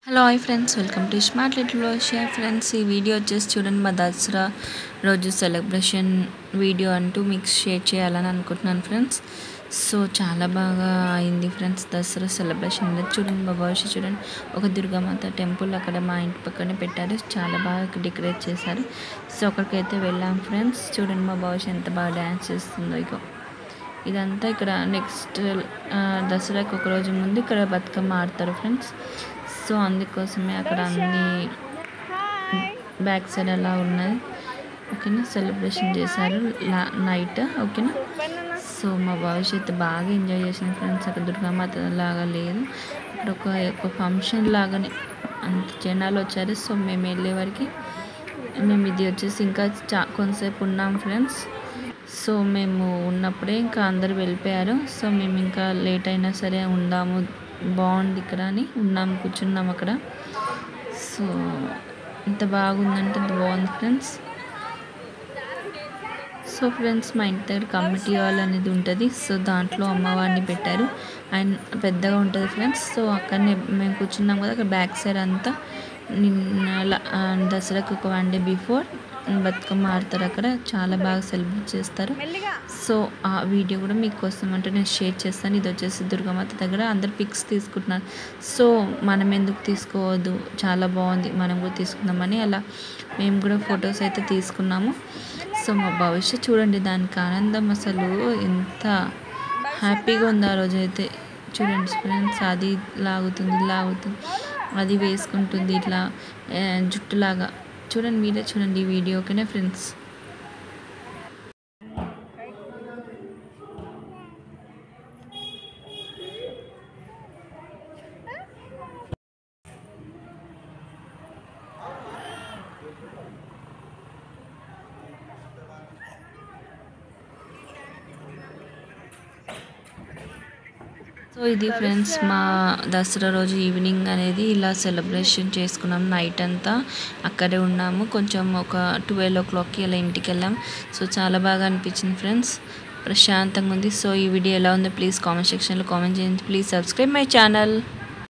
Hello hi friends, welcome to smart little ఓషియా. Friends, ఈ video వచ్చేసి చూడండి, మా దసరా రోజు సెలబ్రేషన్ వీడియో అంటూ మీకు షేర్ చేయాలని అనుకుంటున్నాను ఫ్రెండ్స్. సో చాలా బాగా అయింది ఫ్రెండ్స్ దసరా సెలబ్రేషన్ అనేది. చూడండి మా భవిష్యత్, చూడండి ఒక దుర్గామాత టెంపుల్ అక్కడ మా ఇంటి పక్కనే పెట్టారు. చాలా బాగా డెకరేట్ చేశారు. సో అక్కడికైతే వెళ్ళాం ఫ్రెండ్స్. చూడండి మా భవిష్యత్ ఎంత బాగా డ్యాన్స్ చేస్తుందో. ఇదంతా ఇక్కడ నెక్స్ట్ దసరాకి ఒక రోజు ముందు ఇక్కడ బతుకమ్మ ఆడతారు ఫ్రెండ్స్. సో అందుకోసమే అక్కడ అన్ని బ్యాక్ సైడ్ అలా ఉన్నాయి. ఓకేనా, సెలబ్రేషన్ చేశారు నైట్. ఓకేనా, సో మా భవిష్యత్తు బాగా ఎంజాయ్ చేసిన ఫ్రెండ్స్. అక్కడ దుర్గామాత లాగా లేదు, అక్కడ ఒక ఫంక్షన్ లాగానే అంత జనాలు వచ్చారు. సో మేము వెళ్ళే వరకు మేము ఇది వచ్చేసి ఇంకా కొంతసేపు ఉన్నాం ఫ్రెండ్స్. సో మేము ఉన్నప్పుడే ఇంకా అందరు వెళ్ళిపోయారు. సో మేము ఇంకా లేట్ అయినా సరే ఉందాము, బాగుంది ఇక్కడ అని కూర్చున్నాం అక్కడ. సో ఎంత బాగుందంటే అంత బాగుంది ఫ్రెండ్స్. సో ఫ్రెండ్స్, మా ఇంటి దగ్గర కమిటీ హాల్ అనేది ఉంటుంది. సో దాంట్లో అమ్మవారిని పెట్టారు, అండ్ పెద్దగా ఉంటుంది ఫ్రెండ్స్. సో అక్కడనే మేము కూర్చున్నాం కదా. అక్కడ బ్యాక్ సైడ్ అంతా దసరాకు ఒక 1 day బిఫోర్ బతుకమ్మ ఆడతారు. అక్కడ చాలా బాగా సెలబ్రేట్ చేస్తారు. సో ఆ వీడియో కూడా మీకోసం అంటే నేను షేర్ చేస్తాను. ఇది వచ్చేసి దుర్గామాత దగ్గర అందరు పిక్స్ తీసుకుంటున్నారు. సో మనం ఎందుకు తీసుకోవద్దు, చాలా బాగుంది, మనం కూడా తీసుకుందామని అలా మేము కూడా ఫొటోస్ అయితే తీసుకున్నాము. సో మా భవిష్యత్ చూడండి, దానికి ఆనందం అసలు ఎంత హ్యాపీగా ఉంది ఆ రోజు అయితే. చూడండి ఫ్రెండ్స్, అది లాగుతుంది అది వేసుకుంటుంది ఇట్లా జుట్టులాగా. చూడండి, మీరే చూడండి ఈ వీడియో. ఓకేనా ఫ్రెండ్స్. సో ఇది ఫ్రెండ్స్, మా దసరా రోజు ఈవినింగ్ అనేది ఇలా సెలబ్రేషన్ చేసుకున్నాం. నైట్ అంతా అక్కడే ఉన్నాము. కొంచెం ఒక 12 o'clockకి ఇలా ఇంటికి వెళ్ళాం. సో చాలా బాగా అనిపించింది ఫ్రెండ్స్, ప్రశాంతంగా ఉంది. సో ఈ వీడియో ఎలా ఉందో ప్లీజ్ కామెంట్ సెక్షన్లో కామెంట్ చేయండి. Please subscribe my channel.